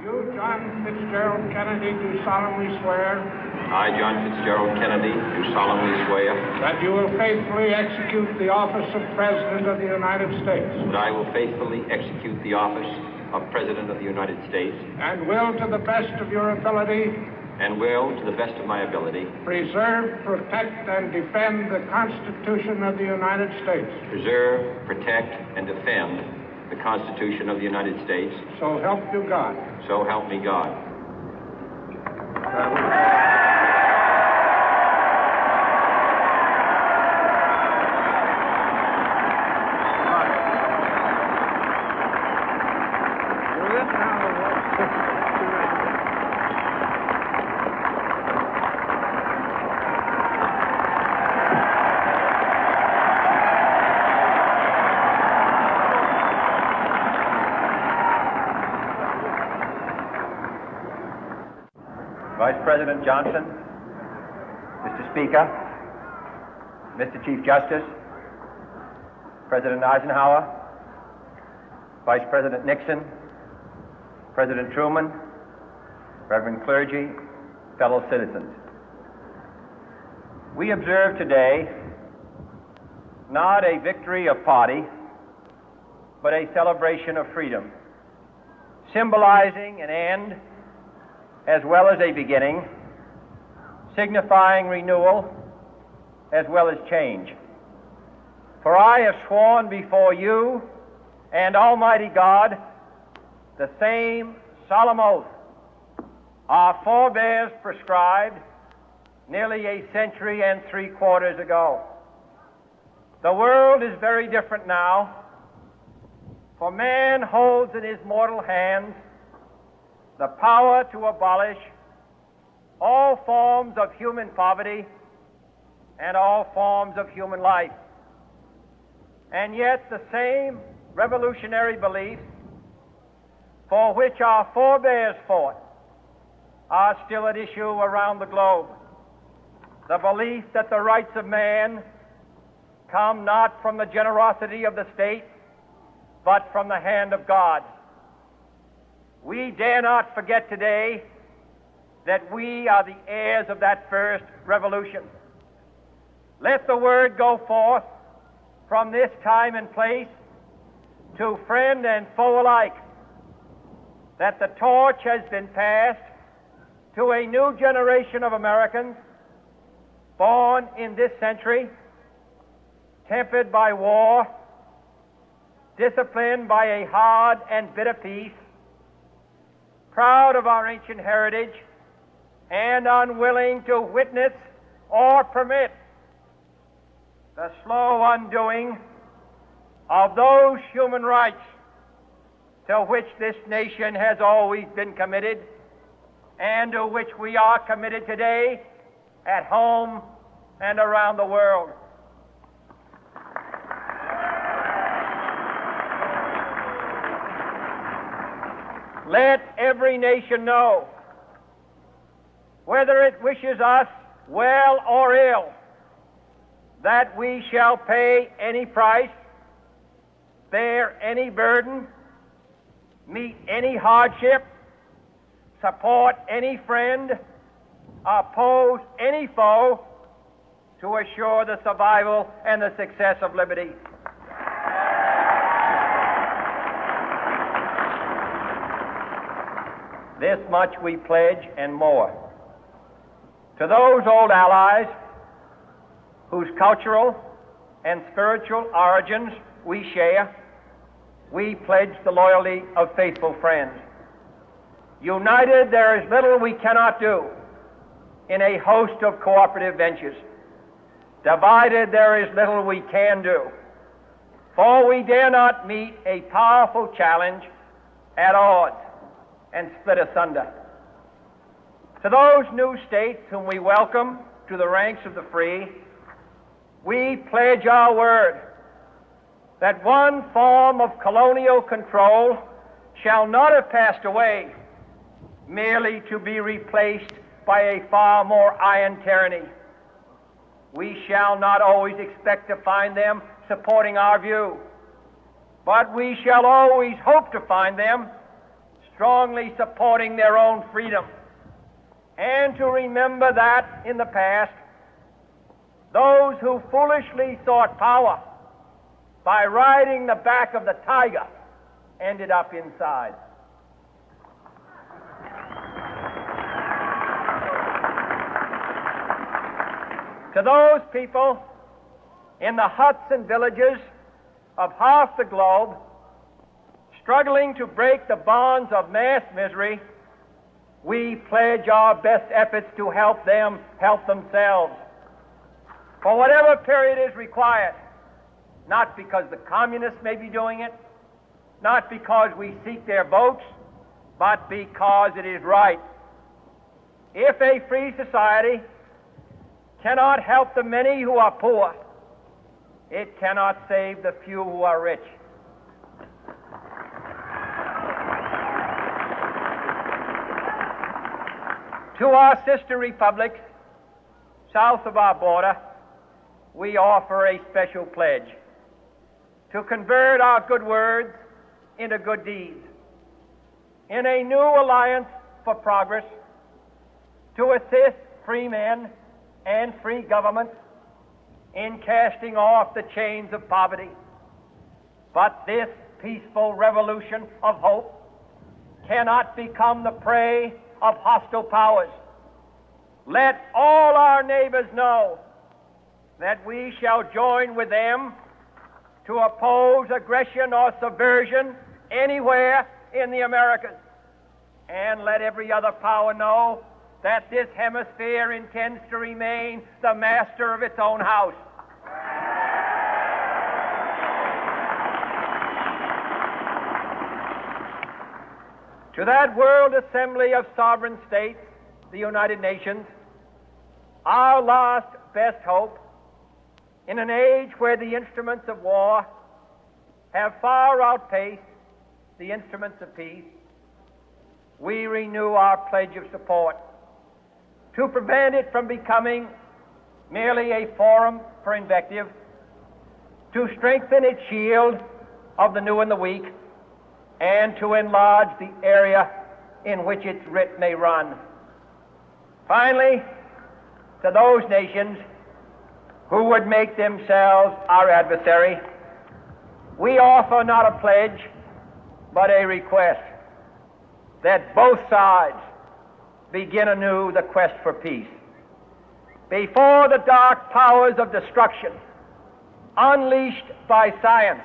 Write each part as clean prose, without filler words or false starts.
You, John Fitzgerald Kennedy, do solemnly swear I, John Fitzgerald Kennedy, do solemnly swear that you will faithfully execute the office of President of the United States that I will faithfully execute the office of President of the United States and will, to the best of your ability, and will, to the best of my ability, preserve, protect, and defend the Constitution of the United States. preserve, protect, and defend the Constitution of the United States. So help you God. So help me God. Vice President Johnson, Mr. Speaker, Mr. Chief Justice, President Eisenhower, Vice President Nixon, President Truman, Reverend clergy, fellow citizens. We observe today not a victory of party, but a celebration of freedom, symbolizing an end as well as a beginning, signifying renewal as well as change. For I have sworn before you and Almighty God the same solemn oath our forebears prescribed nearly a century and 3/4 ago. The world is very different now, for man holds in his mortal hands the power to abolish all forms of human poverty and all forms of human life. And yet the same revolutionary beliefs for which our forebears fought are still at issue around the globe. The belief that the rights of man come not from the generosity of the state, but from the hand of God. We dare not forget today that we are the heirs of that first revolution. Let the word go forth from this time and place to friend and foe alike that the torch has been passed to a new generation of Americans born in this century, tempered by war, disciplined by a hard and bitter peace, proud of our ancient heritage, and unwilling to witness or permit the slow undoing of those human rights to which this nation has always been committed and to which we are committed today at home and around the world. Let every nation know, whether it wishes us well or ill, that we shall pay any price, bear any burden, meet any hardship, support any friend, oppose any foe to assure the survival and the success of liberty. This much we pledge and more. To those old allies whose cultural and spiritual origins we share, we pledge the loyalty of faithful friends. United, there is little we cannot do in a host of cooperative ventures. Divided, there is little we can do, for we dare not meet a powerful challenge at odds and split asunder. To those new states whom we welcome to the ranks of the free, we pledge our word that one form of colonial control shall not have passed away, merely to be replaced by a far more iron tyranny. We shall not always expect to find them supporting our view, but we shall always hope to find them strongly supporting their own freedom, and to remember that in the past, those who foolishly sought power by riding the back of the tiger ended up inside. To those people in the huts and villages of half the globe struggling to break the bonds of mass misery, we pledge our best efforts to help them help themselves for whatever period is required, not because the communists may be doing it, not because we seek their votes, but because it is right. If a free society cannot help the many who are poor, it cannot save the few who are rich. To our sister republics south of our border, we offer a special pledge to convert our good words into good deeds, in a new alliance for progress, to assist free men and free governments in casting off the chains of poverty. But this peaceful revolution of hope cannot become the prey of hostile powers. Let all our neighbors know that we shall join with them to oppose aggression or subversion anywhere in the Americas. And let every other power know that this hemisphere intends to remain the master of its own house. To that World Assembly of Sovereign States, the United Nations, our last best hope, in an age where the instruments of war have far outpaced the instruments of peace, we renew our pledge of support to prevent it from becoming merely a forum for invective, to strengthen its shield of the new and the weak, and to enlarge the area in which its writ may run. Finally, to those nations who would make themselves our adversary, we offer not a pledge, but a request that both sides begin anew the quest for peace. Before the dark powers of destruction, unleashed by science,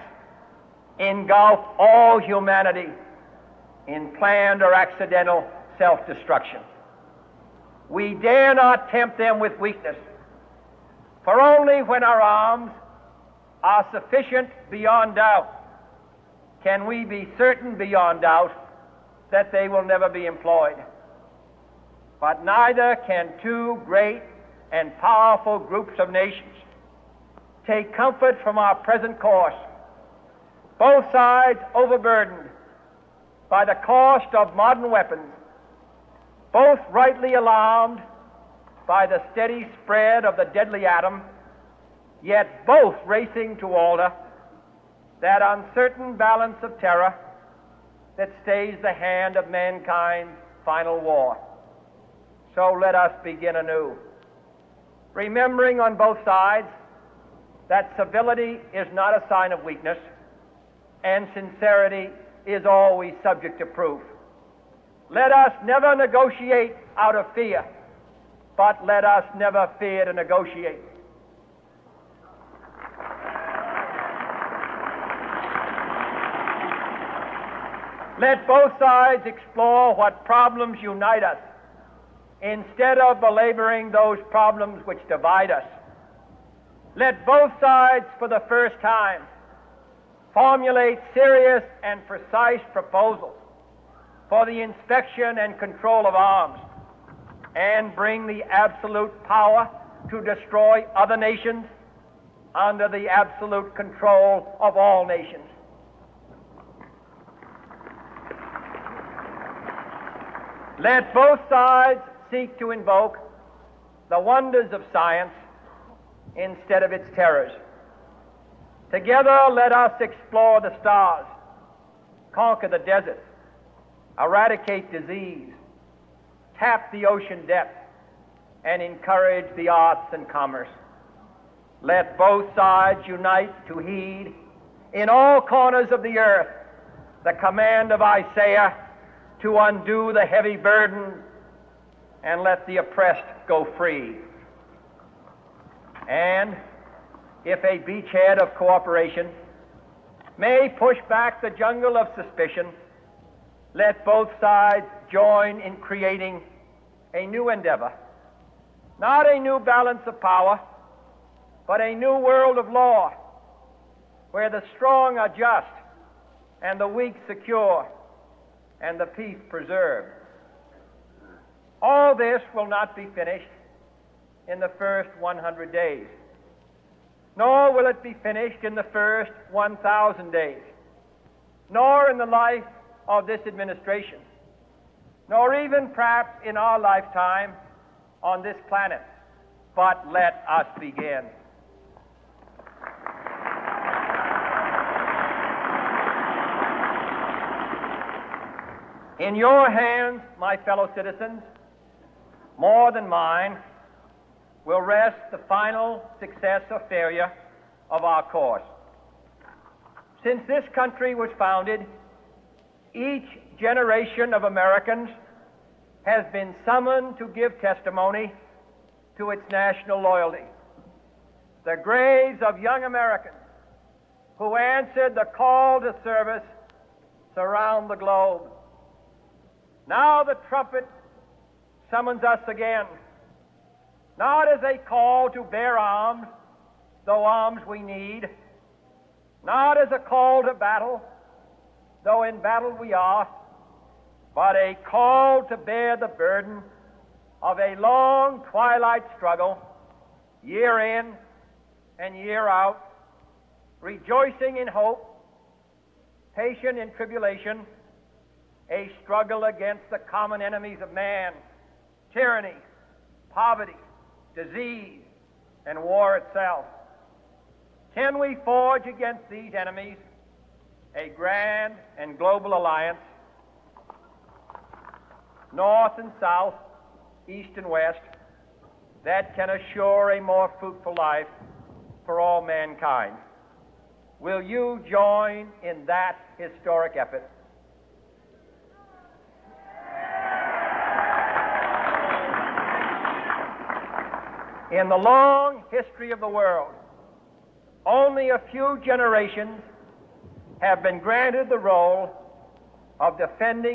engulf all humanity in planned or accidental self-destruction, we dare not tempt them with weakness, for only when our arms are sufficient beyond doubt can we be certain beyond doubt that they will never be employed. But neither can two great and powerful groups of nations take comfort from our present course, both sides overburdened by the cost of modern weapons, both rightly alarmed by the steady spread of the deadly atom, yet both racing to alter that uncertain balance of terror that stays the hand of mankind's final war. So let us begin anew, remembering on both sides that civility is not a sign of weakness, and sincerity is always subject to proof. Let us never negotiate out of fear, but let us never fear to negotiate. Let both sides explore what problems unite us, instead of belaboring those problems which divide us. Let both sides, for the first time, formulate serious and precise proposals for the inspection and control of arms, and bring the absolute power to destroy other nations under the absolute control of all nations. Let both sides seek to invoke the wonders of science instead of its terrors. Together, let us explore the stars, conquer the deserts, eradicate disease, tap the ocean depth, and encourage the arts and commerce. Let both sides unite to heed in all corners of the earth the command of Isaiah to undo the heavy burden and let the oppressed go free. And if a beachhead of cooperation may push back the jungle of suspicion, let both sides join in creating a new endeavor, not a new balance of power, but a new world of law, where the strong are just and the weak secure and the peace preserved. All this will not be finished in the first 100 days, nor will it be finished in the first 1,000 days, nor in the life of this administration, nor even perhaps in our lifetime on this planet. But let us begin. In your hands, my fellow citizens, more than mine, will rest the final success or failure of our course. Since this country was founded, each generation of Americans has been summoned to give testimony to its national loyalty. The graves of young Americans who answered the call to service surround the globe. Now the trumpet summons us again, not as a call to bear arms, though arms we need, not as a call to battle, though in battle we are, but a call to bear the burden of a long twilight struggle, year in and year out, rejoicing in hope, patient in tribulation, a struggle against the common enemies of man, tyranny, poverty, disease, and war itself. Can we forge against these enemies a grand and global alliance, north and south, east and west, that can assure a more fruitful life for all mankind? Will you join in that historic effort? In the long history of the world, only a few generations have been granted the role of defending